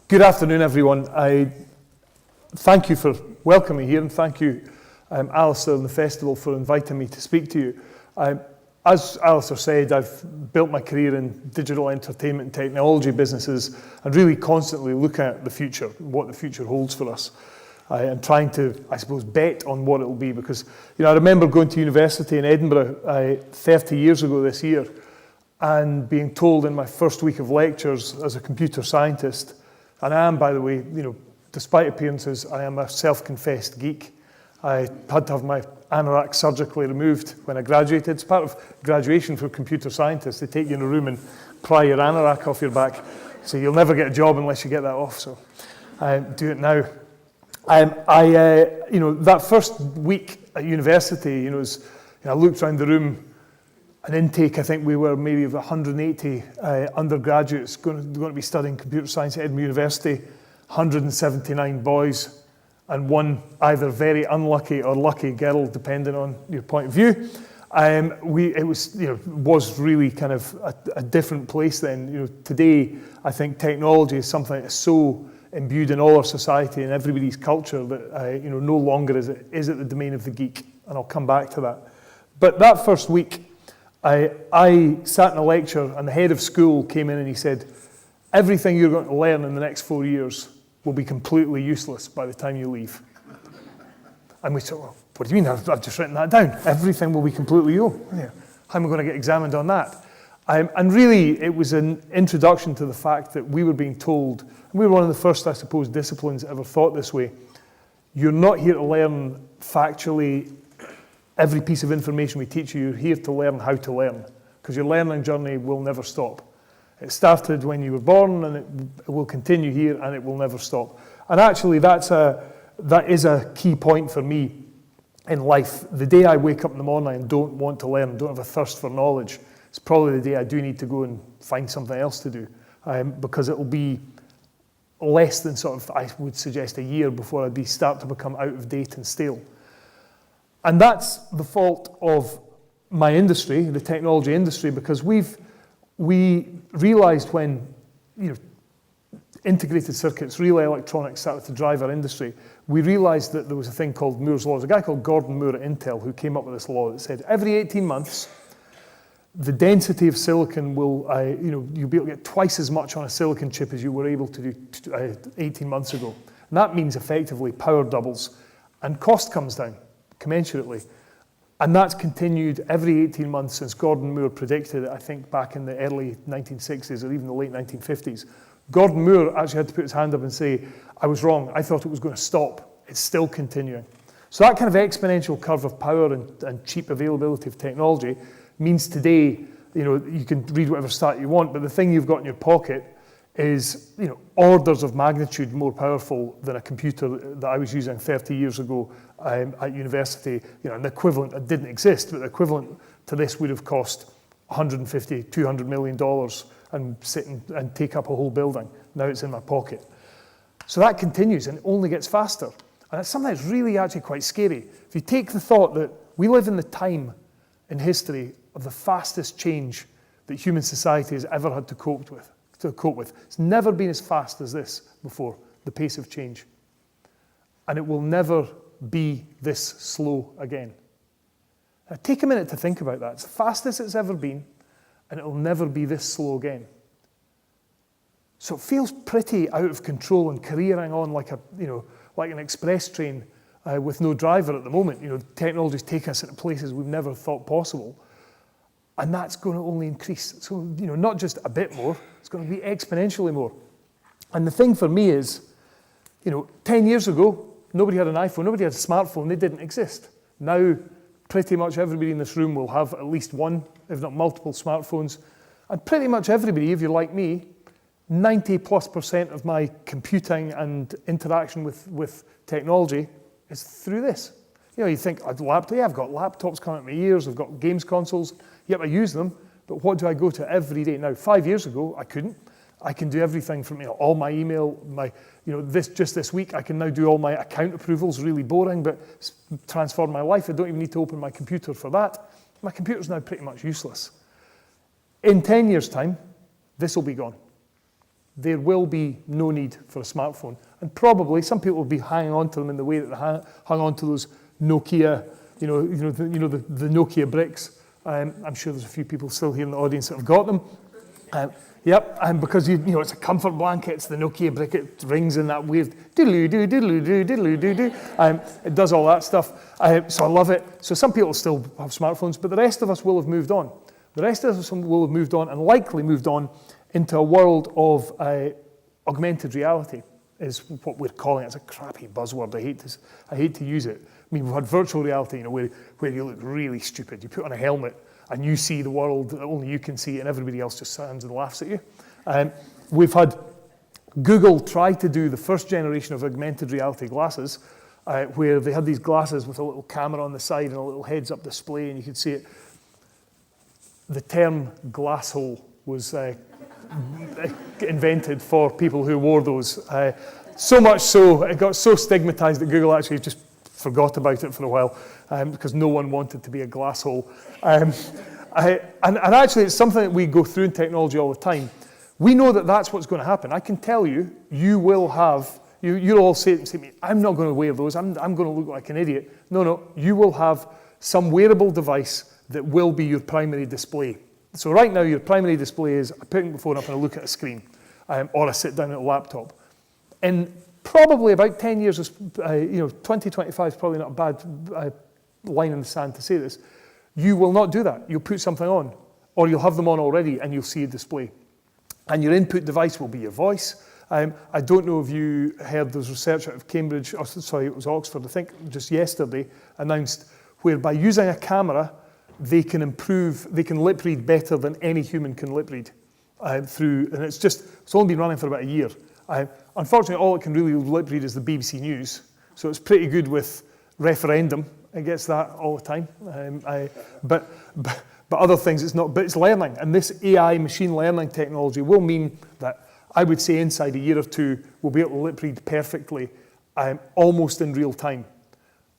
Good afternoon, everyone. I thank you for welcoming me here, and thank you, Alistair and the festival, for inviting me to speak to you. As Alistair said, I've built my career in digital entertainment and technology businesses, and really constantly look at the future, what the future holds for us. And trying to, I suppose, bet on what it will be, because I remember going to university in Edinburgh 30 years ago this year, and being told in my first week of lectures as a computer scientist, and I am, by the way, despite appearances, I am a self-confessed geek. I had to have my anorak surgically removed when I graduated. It's part of graduation for computer scientists. They take you in a room and pry your anorak off your back. So you'll never get a job unless you get that off. So do it now. That first week at university, I looked around the room. An intake, I think we were maybe of 180 undergraduates going to be studying computer science at Edinburgh University, 179 boys, and one either very unlucky or lucky girl, depending on your point of view. It was really kind of a different place then. Today, I think technology is something that's so imbued in all our society and everybody's culture that no longer is it the domain of the geek, and I'll come back to that. But that first week, I sat in a lecture, and the head of school came in and he said, everything you're going to learn in the next 4 years will be completely useless by the time you leave. And we said, well, what do you mean? I've just written that down. Everything will be completely how am I going to get examined on that? And really, it was an introduction to the fact that we were being told, and we were one of the first, I suppose, disciplines that ever thought this way, you're not here to learn factually every piece of information we teach you. You're here to learn how to learn, because your learning journey will never stop. It started when you were born, and it will continue here, and it will never stop. And actually, that is a key point for me in life. The day I wake up in the morning and don't want to learn, don't have a thirst for knowledge, it's probably the day I do need to go and find something else to do, because it will be less than I would suggest, a year before I'd start to become out of date and stale. And that's the fault of my industry, the technology industry, because we realized when integrated circuits, relay electronics started to drive our industry, we realized that there was a thing called Moore's Law. There's a guy called Gordon Moore at Intel who came up with this law that said every 18 months, the density of silicon will, you'll be able to get twice as much on a silicon chip as you were able to do 18 months ago. And that means effectively power doubles and cost comes down commensurately. And that's continued every 18 months since Gordon Moore predicted it, I think back in the early 1960s or even the late 1950s. Gordon Moore actually had to put his hand up and say, I was wrong, I thought it was going to stop. It's still continuing. So that kind of exponential curve of power and cheap availability of technology means today, you can read whatever stat you want, but the thing you've got in your pocket is, orders of magnitude more powerful than a computer that I was using 30 years ago at university. And the equivalent, it didn't exist, but the equivalent to this would have cost $150, $200 million and sit and take up a whole building. Now it's in my pocket. So that continues and it only gets faster. And it's something that's really actually quite scary. If you take the thought that we live in the time in history of the fastest change that human society has ever had to cope with. It's never been as fast as this before, the pace of change. And it will never be this slow again. Now, take a minute to think about that. It's the fastest it's ever been, and it will never be this slow again. So it feels pretty out of control and careering on like an express train with no driver at the moment. Technology's taken us into places we've never thought possible. And that's going to only increase. So, not just a bit more, it's going to be exponentially more. And the thing for me is, 10 years ago, nobody had an iPhone, nobody had a smartphone, they didn't exist. Now, pretty much everybody in this room will have at least one, if not multiple smartphones. And pretty much everybody, if you're like me, 90+% of my computing and interaction with technology is through this. You think, I've got laptops coming at my ears, I've got games consoles, yep, I use them, but what do I go to every day? Now, 5 years ago, I couldn't. I can do everything from all my email, this week, I can now do all my account approvals, really boring, but transform my life. I don't even need to open my computer for that. My computer's now pretty much useless. In 10 years' time, this will be gone. there will be no need for a smartphone. And probably some people will be hanging on to them in the way that they hung on to those Nokia, the Nokia bricks. I'm sure there's a few people still here in the audience that have got them. Yep, and because it's a comfort blanket, it's the Nokia brick, it rings in that weird diddle-oo-doo, diddle-oo-doo, diddle-oo-doo-doo. It does all that stuff, so I love it. So some people still have smartphones, but the rest of us will have moved on. The rest of us will have moved on and likely moved on into a world of augmented reality, is what we're calling it. It's a crappy buzzword. I hate to use it. I mean, we've had virtual reality, where you look really stupid. You put on a helmet and you see the world that only you can see, and everybody else just stands and laughs at you. We've had Google try to do the first generation of augmented reality glasses, where they had these glasses with a little camera on the side and a little heads-up display, and you could see it. The term glass hole was invented for people who wore those. So much so, it got so stigmatized that Google actually just forgot about it for a while, because no one wanted to be a glass hole. And actually, it's something that we go through in technology all the time. We know that that's what's going to happen. I can tell you, you will have, you'll all say to me, I'm not going to wear those, I'm going to look like an idiot. No, you will have some wearable device that will be your primary display. So right now, your primary display is I pick my phone up and I look at a screen, or I sit down at a laptop. In probably about 10 years, 2025 is probably not a bad line in the sand to say this. You will not do that. You'll put something on, or you'll have them on already and you'll see a display. And your input device will be your voice. I don't know if you heard there's research out of Cambridge, it was Oxford, I think just yesterday, announced where by using a camera, they can lip read better than any human can lip read and it's only been running for about a year. Unfortunately, all it can really lip read is the BBC News, so it's pretty good with referendum. It gets that all the time. But other things it's not, but it's learning. And this AI machine learning technology will mean that I would say inside a year or two, we'll be able to lip read perfectly, almost in real time.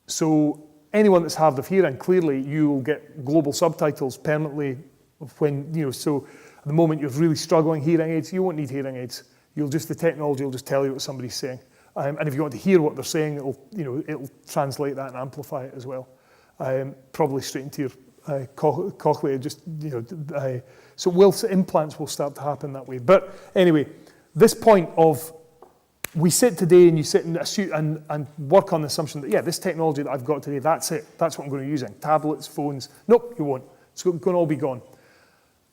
So anyone that's hard of hearing, clearly you will get global subtitles permanently so at the moment you're really struggling hearing aids, you won't need hearing aids. The technology will just tell you what somebody's saying. And if you want to hear what they're saying, it'll translate that and amplify it as well. Probably straight into your cochlea, so implants will start to happen that way. But anyway, this point of we sit today and you sit and work on the assumption that, this technology that I've got today, that's it. That's what I'm going to be using. Tablets, phones. Nope, you won't. It's going to all be gone.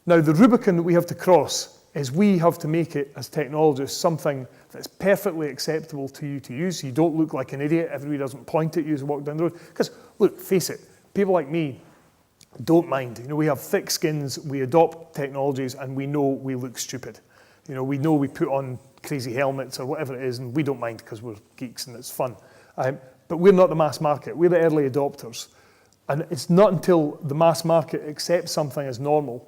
Now, the Rubicon that we have to cross is we have to make it, as technologists, something that's perfectly acceptable to you to use. You don't look like an idiot. Everybody doesn't point at you as you walk down the road. Because, look, face it, people like me don't mind. We have thick skins, we adopt technologies, and we know we look stupid. We know we put on crazy helmets or whatever it is, and we don't mind because we're geeks and it's fun. But we're not the mass market. We're the early adopters. And it's not until the mass market accepts something as normal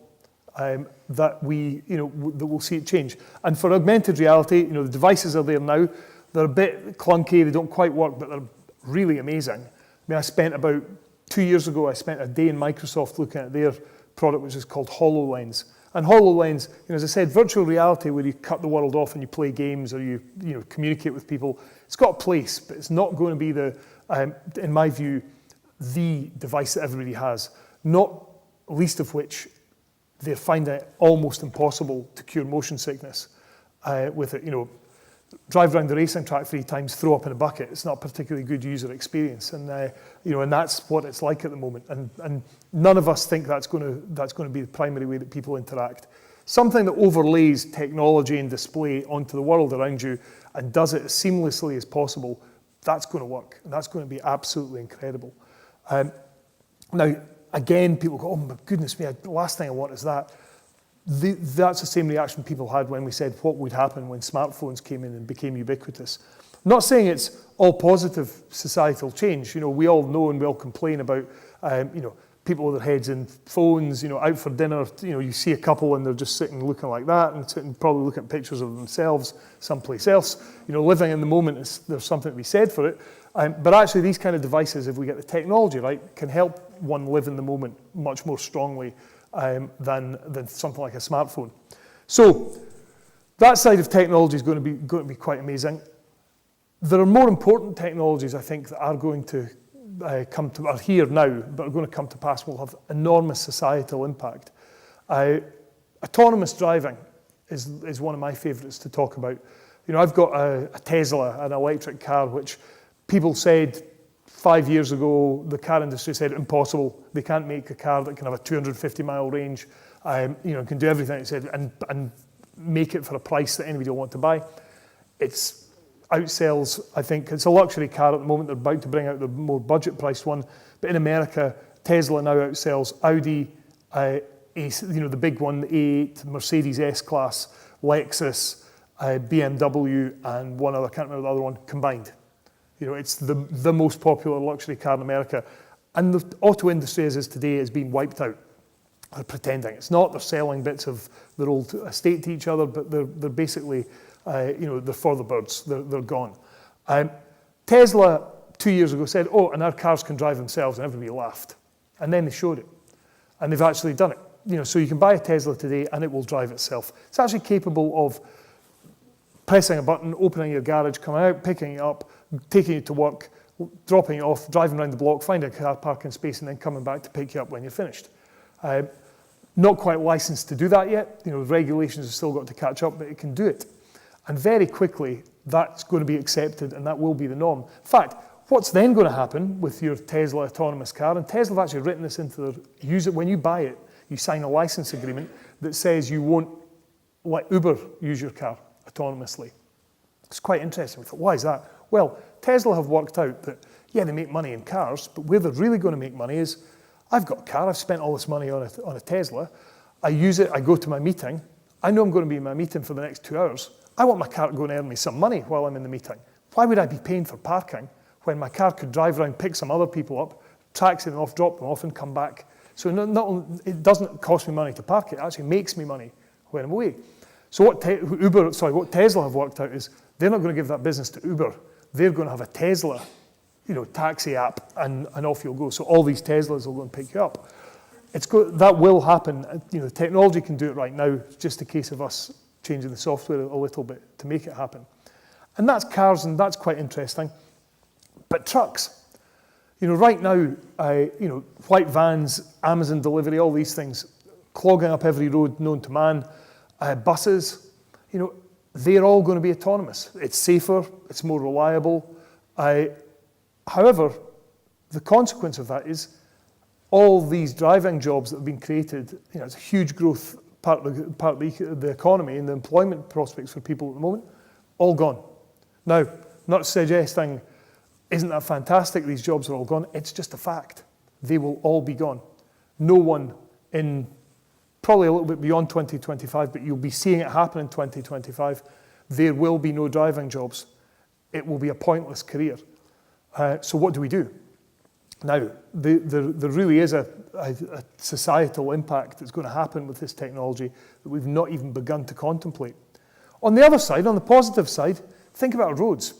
that we'll see it change. And for augmented reality, the devices are there now. They're a bit clunky, they don't quite work, but they're really amazing. I spent about 2 years ago, I spent a day in Microsoft looking at their product, which is called HoloLens. And HoloLens, as I said, virtual reality where you cut the world off and you play games or you communicate with people, it's got a place, but it's not going to be in my view, the device that everybody has. Not least of which they're finding it almost impossible to cure motion sickness with it. Drive around the racing track 3 times, throw up in a bucket. It's not a particularly good user experience, and and that's what it's like at the moment. And none of us think that's going to be the primary way that people interact. Something that overlays technology and display onto the world around you and does it as seamlessly as possible, that's going to work. And that's going to be absolutely incredible. Now, again, people go, oh my goodness me, the last thing I want is that. That's the same reaction people had when we said what would happen when smartphones came in and became ubiquitous. I'm not saying it's all positive societal change. We all know and we all complain about, people with their heads in phones, out for dinner. You see a couple and they're just sitting looking like that and sitting probably looking at pictures of themselves someplace else. Living in the moment, there's something to be said for it. But actually these kind of devices, if we get the technology right, can help one live in the moment much more strongly than something like a smartphone. So that side of technology is going to be quite amazing. There are more important technologies, I think, that are going to are here now, but are going to come to pass, will have enormous societal impact. Autonomous driving is one of my favourites to talk about. You know, I've got a Tesla, an electric car, which people said 5 years ago, the car industry said impossible. They can't make a car that can have a 250-mile range, you know, can do everything it said, and make it for a price that anybody will want to buy. It's outsells, I think, it's a luxury car at the moment. They're about to bring out the more budget-priced one, but in America, Tesla now outsells Audi, you know, the big one, the A8, Mercedes S-Class, Lexus, BMW, and one other, I can't remember the other one, combined. You know, it's the most popular luxury car in America. And the auto industry as is today is being wiped out. They're pretending. It's not, they're selling bits of their old estate to each other, but they're basically, you know, they're for the birds. They're gone. Tesla 2 years ago said, oh, and our cars can drive themselves, and everybody laughed. And then they showed it. And they've actually done it. You know, so you can buy a Tesla today and it will drive itself. It's actually capable of pressing a button, opening your garage, coming out, picking it up, taking it to work, dropping it off, driving around the block, finding a car parking space, and then coming back to pick you up when you're finished. Not quite licensed to do that yet. You know, the regulations have still got to catch up, but it can do it. And very quickly, that's going to be accepted and that will be the norm. In fact, what's then going to happen with your Tesla autonomous car, and Tesla have actually written this into their, use it when you buy it, you sign a license agreement that says you won't let Uber use your car autonomously. It's quite interesting. We thought, why is that? Well, Tesla have worked out that, yeah, they make money in cars, but where they're really going to make money is, I've got a car, I've spent all this money on a Tesla, I use it, I go to my meeting, I know I'm going to be in my meeting for the next 2 hours, I want my car to go and earn me some money while I'm in the meeting. Why would I be paying for parking when my car could drive around, pick some other people up, taxi them off, drop them off, and come back? So it doesn't cost me money to park it actually makes me money when I'm away. So what Tesla have worked out is they're not going to give that business to Uber. They're going to have a Tesla, you know, taxi app, and off you'll go. So all these Teslas will go and pick you up. That will happen. You know, the technology can do it right now. It's just a case of us changing the software a little bit to make it happen. And that's cars, and that's quite interesting. But trucks. You know, right now, you know, white vans, Amazon delivery, all these things, clogging up every road known to man, buses, you know, they're all going to be autonomous. It's safer, it's more reliable. However, the consequence of that is all these driving jobs that have been created, you know, it's a huge growth part of the economy and the employment prospects for people at the moment, all gone. Now, not suggesting, isn't that fantastic, these jobs are all gone? It's just a fact. They will all be gone. No one in probably a little bit beyond 2025, but you'll be seeing it happen in 2025. There will be no driving jobs. It will be a pointless career. So what do we do? Now, there really is a societal impact that's going to happen with this technology that we've not even begun to contemplate. On the other side, on the positive side, think about roads.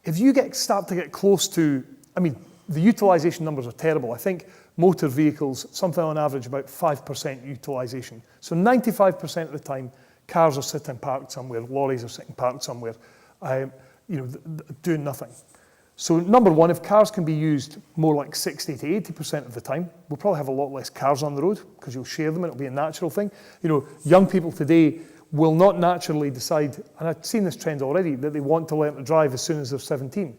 If you start to get close to, I mean, the utilisation numbers are terrible. I think motor vehicles, something on average about 5% utilisation. So 95% of the time, cars are sitting parked somewhere, lorries are sitting parked somewhere, you know, doing nothing. So number one, if cars can be used more like 60 to 80% of the time, we'll probably have a lot less cars on the road because you'll share them and it'll be a natural thing. You know, young people today will not naturally decide, and I've seen this trend already, that they want to learn to drive as soon as they're 17.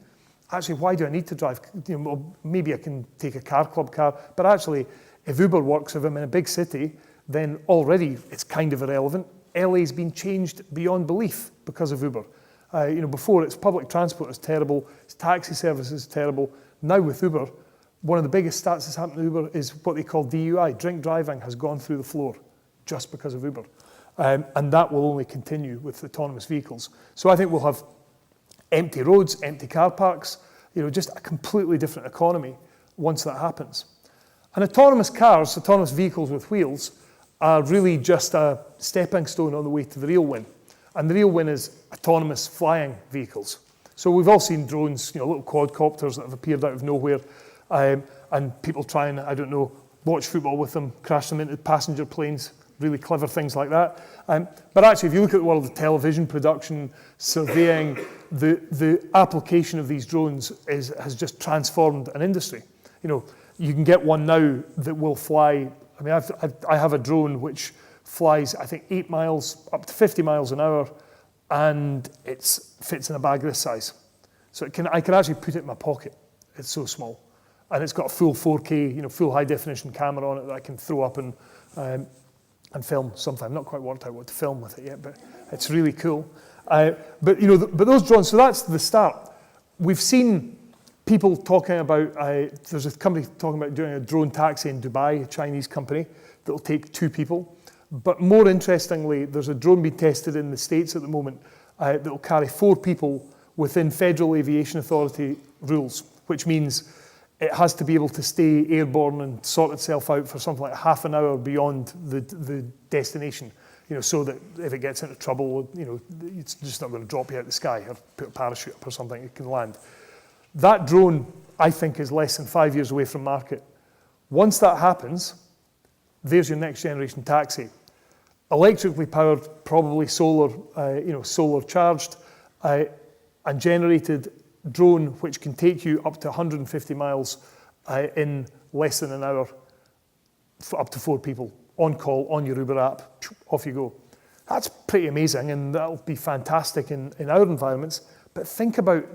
Actually, why do I need to drive? You know, well, maybe I can take a car club car, but actually, if Uber works, if I'm in a big city, then already it's kind of irrelevant. LA's been changed beyond belief because of Uber. You know, before its public transport is terrible, its taxi service is terrible. Now with Uber, one of the biggest stats that's happened to Uber is what they call DUI, drink driving has gone through the floor just because of Uber. And that will only continue with autonomous vehicles. So I think we'll have empty roads, empty car parks, you know, just a completely different economy once that happens. And autonomous cars, autonomous vehicles with wheels, are really just a stepping stone on the way to the real win. And the real win is autonomous flying vehicles. So we've all seen drones, you know, little quadcopters that have appeared out of nowhere, and people trying, I don't know, watch football with them, crash them into passenger planes. really clever things like that. But actually, if you look at the world of television production, surveying, the application of these drones has just transformed an industry. You know, you can get one now that will fly. I mean, I have a drone which flies, I think, 8 miles, up to 50 miles an hour, and it fits in a bag this size. So I can actually put it in my pocket. It's so small. And it's got a full 4K, you know, full high definition camera on it that I can throw up and film something. I've not quite worked out what to film with it yet, but it's really cool. But you know, but those drones. So that's the start. We've seen people talking about. There's a company talking about doing a drone taxi in Dubai, a Chinese company that will take 2 people. But more interestingly, there's a drone being tested in the States at the moment that will carry 4 people within Federal Aviation Authority rules, which means it has to be able to stay airborne and sort itself out for something like half an hour beyond the destination, you know, so that if it gets into trouble, you know, it's just not going to drop you out of the sky or put a parachute up or something, it can land. That drone, I think, is less than 5 years away from market. Once that happens, there's your next generation taxi. Electrically powered, probably solar, solar charged, and generated drone which can take you up to 150 miles in less than an hour, for up to 4 people, on call, on your Uber app, off you go. That's pretty amazing, and that'll be fantastic in our environments. But think about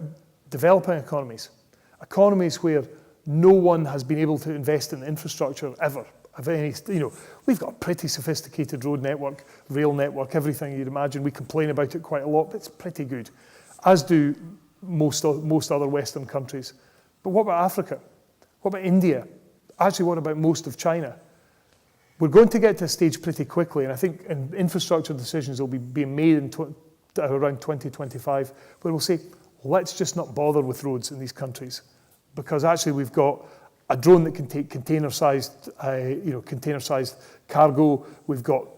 developing economies where no one has been able to invest in infrastructure ever. Of any, you know, we've got a pretty sophisticated road network, rail network, everything you'd imagine. We complain about it quite a lot, but it's pretty good, as do most other Western countries. But what about Africa? What about India? Actually, what about most of China? We're going to get to a stage pretty quickly, and I think infrastructure decisions will be being made in around 2025, where we'll say, let's just not bother with roads in these countries, because actually we've got a drone that can take container-sized cargo. We've got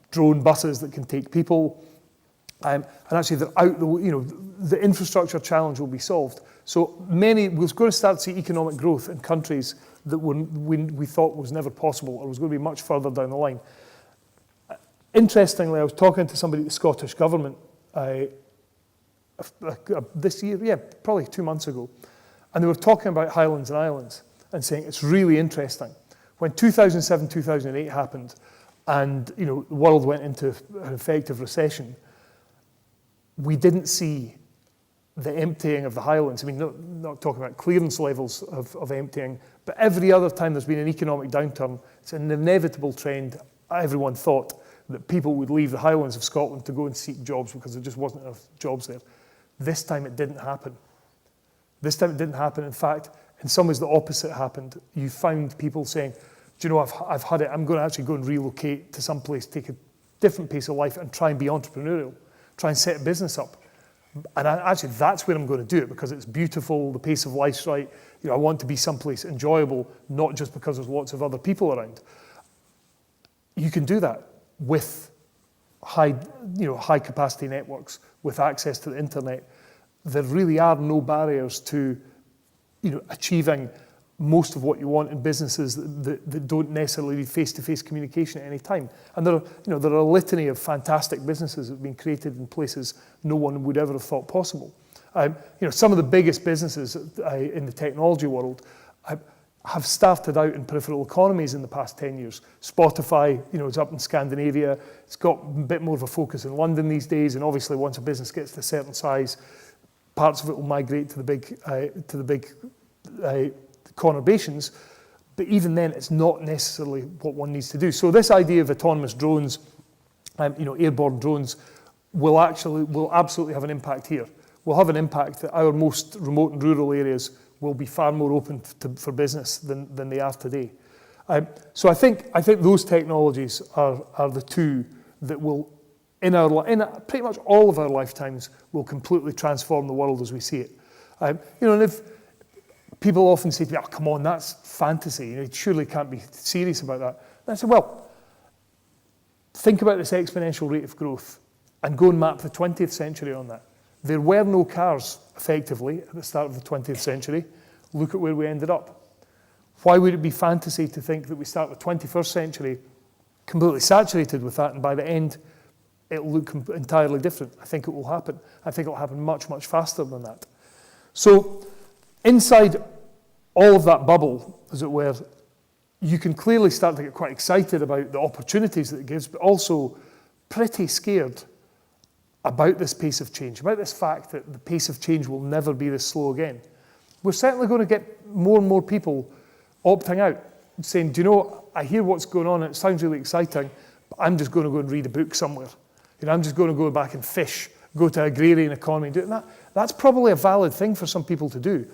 drone buses that can take people. And actually, the infrastructure challenge will be solved. So we're going to start to see economic growth in countries that we thought was never possible, or was going to be much further down the line. Interestingly, I was talking to somebody at the Scottish Government this year, probably 2 months ago, and they were talking about Highlands and Islands and saying it's really interesting. When 2007, 2008 happened, and the world went into an effective recession, we didn't see the emptying of the Highlands. I mean, not talking about clearance levels of emptying, but every other time there's been an economic downturn, it's an inevitable trend. Everyone thought that people would leave the Highlands of Scotland to go and seek jobs because there just wasn't enough jobs there. This time it didn't happen. In fact, in some ways the opposite happened. You found people saying, do you know, I've had it, I'm going to actually go and relocate to some place, take a different pace of life and try and be entrepreneurial, try and set a business up. And actually that's where I'm going to do it, because it's beautiful, the pace of life's right. I want to be someplace enjoyable, not just because there's lots of other people around. You can do that with high capacity networks, with access to the internet. There really are no barriers to achieving most of what you want in businesses that don't necessarily need face-to-face communication at any time. And there are a litany of fantastic businesses that have been created in places no one would ever have thought possible. Some of the biggest businesses in the technology world have started out in peripheral economies in the past 10 years. Spotify, is up in Scandinavia. It's got a bit more of a focus in London these days, and obviously once a business gets to a certain size, parts of it will migrate to the big conurbations, but even then it's not necessarily what one needs to do. So this idea of autonomous drones, airborne drones, will absolutely have an impact here. Will have an impact that our most remote and rural areas will be far more open for business than they are today. So I think those technologies are the two that will, in pretty much all of our lifetimes, will completely transform the world as we see it. And if people often say to me, "Oh, come on, that's fantasy. You surely can't be serious about that." And I say, well, think about this exponential rate of growth and go and map the 20th century on that. There were no cars, effectively, at the start of the 20th century. Look at where we ended up. Why would it be fantasy to think that we start the 21st century completely saturated with that, and by the end, it'll look entirely different. I think it will happen. I think it'll happen much, much faster than that. So inside all of that bubble, as it were, you can clearly start to get quite excited about the opportunities that it gives, but also pretty scared about this pace of change, about this fact that the pace of change will never be this slow again. We're certainly going to get more and more people opting out, saying, do you know, I hear what's going on, and it sounds really exciting, but I'm just going to go and read a book somewhere. I'm just going to go back and fish, go to agrarian economy and do it. That's probably a valid thing for some people to do.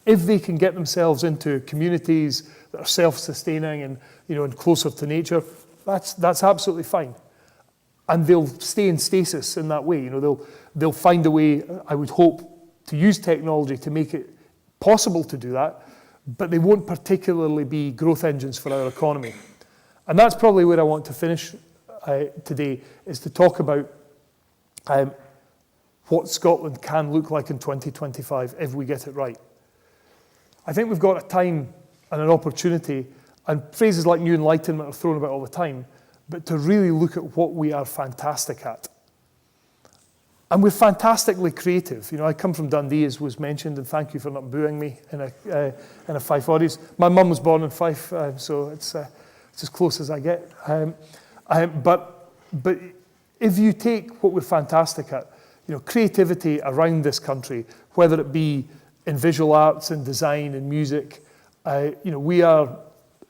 If they can get themselves into communities that are self-sustaining and, and closer to nature, that's absolutely fine. And they'll stay in stasis in that way. They'll find a way, I would hope, to use technology to make it possible to do that, but they won't particularly be growth engines for our economy. And that's probably where I want to finish today, is to talk about what Scotland can look like in 2025 if we get it right. I think we've got a time and an opportunity, and phrases like new enlightenment are thrown about all the time, but to really look at what we are fantastic at. And we're fantastically creative. I come from Dundee, as was mentioned, and thank you for not booing me in a Fife audience. My mum was born in Fife, so it's as close as I get. But if you take what we're fantastic at, creativity around this country, whether it be in visual arts and design and music, we are,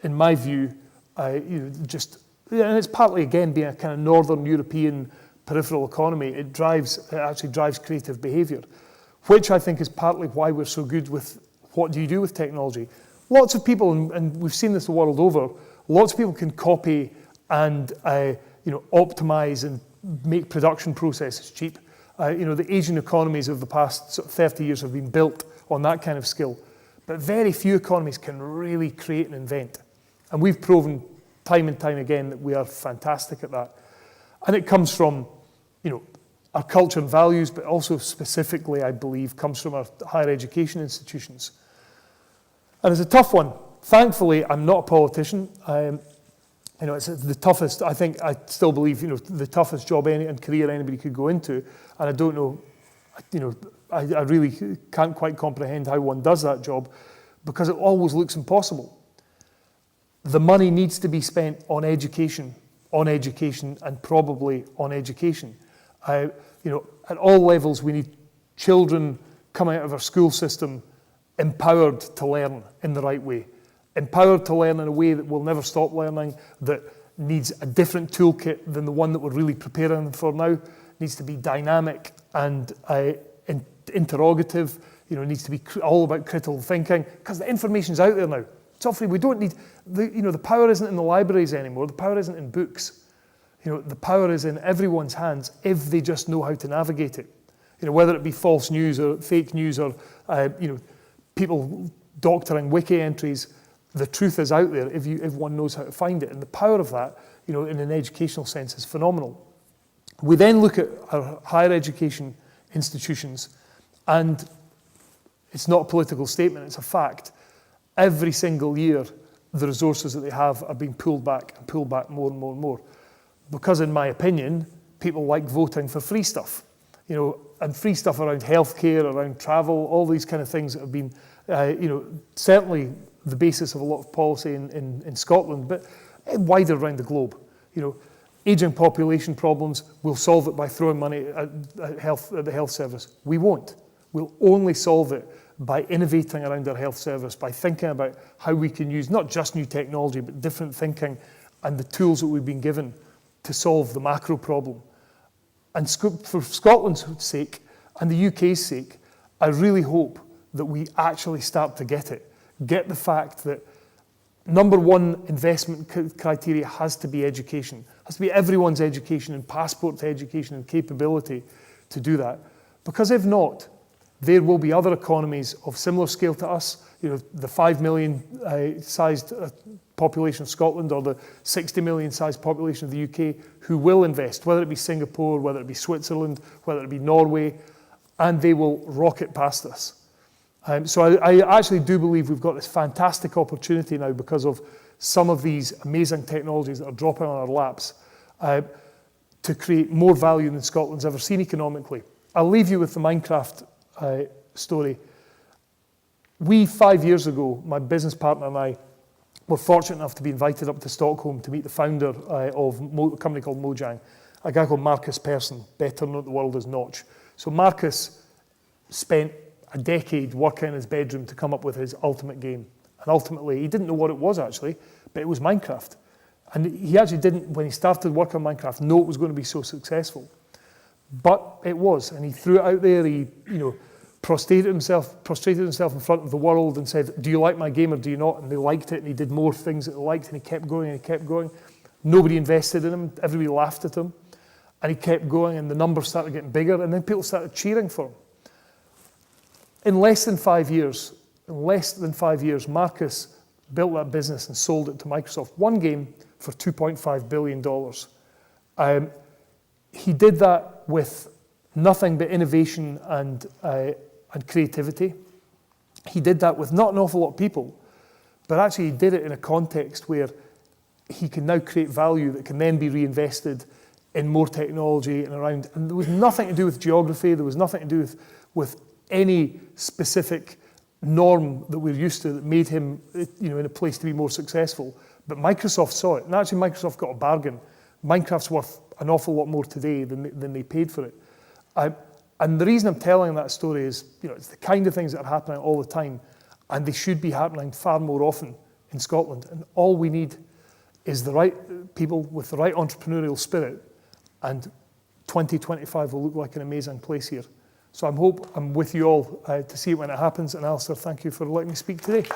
in my view, and it's partly again being a kind of Northern European peripheral economy. It actually drives creative behaviour, which I think is partly why we're so good with what do you do with technology. Lots of people, and we've seen this the world over, lots of people can copy and optimize and make production processes cheap. The Asian economies of the past sort of 30 years have been built on that kind of skill. But very few economies can really create and invent. And we've proven time and time again that we are fantastic at that. And it comes from, our culture and values, but also specifically, I believe, comes from our higher education institutions. And it's a tough one. Thankfully, I'm not a politician. It's the toughest, I still believe, the toughest job and career anybody could go into. And I don't know, I really can't quite comprehend how one does that job, because it always looks impossible. The money needs to be spent on education, and probably on education. At all levels, we need children coming out of our school system empowered to learn in the right way. Empowered to learn in a way that will never stop learning, that needs a different toolkit than the one that we're really preparing them for now, needs to be dynamic and interrogative, needs to be all about critical thinking, because the information's out there now. It's often, we don't need, the power isn't in the libraries anymore, the power isn't in books. The power is in everyone's hands if they just know how to navigate it. Whether it be false news or fake news or, people doctoring wiki entries, the truth is out there if one knows how to find it. And the power of that, in an educational sense, is phenomenal. We then look at our higher education institutions, and it's not a political statement, it's a fact. Every single year, the resources that they have are being pulled back more and more and more. Because in my opinion, people like voting for free stuff, and free stuff around healthcare, around travel, all these kind of things that have been, certainly the basis of a lot of policy in Scotland, but wider around the globe. Aging population problems, we'll solve it by throwing money at the health service. We won't. We'll only solve it by innovating around our health service, by thinking about how we can use not just new technology, but different thinking and the tools that we've been given to solve the macro problem. And for Scotland's sake and the UK's sake, I really hope that we actually start to get the fact that number one investment criteria has to be education, has to be everyone's education and passport to education and capability to do that. Because if not, there will be other economies of similar scale to us, the 5 million sized population of Scotland or the 60 million sized population of the UK, who will invest, whether it be Singapore, whether it be Switzerland, whether it be Norway, and they will rocket past us. So I actually do believe we've got this fantastic opportunity now because of some of these amazing technologies that are dropping on our laps to create more value than Scotland's ever seen economically. I'll leave you with the Minecraft story. 5 years ago, my business partner and I were fortunate enough to be invited up to Stockholm to meet the founder of a company called Mojang, a guy called Marcus Persson, better known to the world as Notch. So Marcus spent a decade working in his bedroom to come up with his ultimate game. And ultimately, he didn't know what it was actually, but it was Minecraft. And he actually didn't, when he started working on Minecraft, know it was going to be so successful. But it was, and he threw it out there. He, prostrated himself in front of the world and said, "Do you like my game or do you not?" And they liked it, and he did more things that they liked, and he kept going and he kept going. Nobody invested in him. Everybody laughed at him. And he kept going, and the numbers started getting bigger, and then people started cheering for him. In less than 5 years, Marcus built that business and sold it to Microsoft. One game for $2.5 billion. He did that with nothing but innovation and creativity. He did that with not an awful lot of people, but actually he did it in a context where he can now create value that can then be reinvested in more technology and around. And there was nothing to do with geography. There was nothing to do with any specific norm that we're used to that made him, in a place to be more successful. But Microsoft saw it, and actually Microsoft got a bargain. Minecraft's worth an awful lot more today than they paid for it. And the reason I'm telling that story is, it's the kind of things that are happening all the time, and they should be happening far more often in Scotland. And all we need is the right people with the right entrepreneurial spirit, and 2025 will look like an amazing place here. So I'm with you all to see it when it happens. And Alistair, thank you for letting me speak today.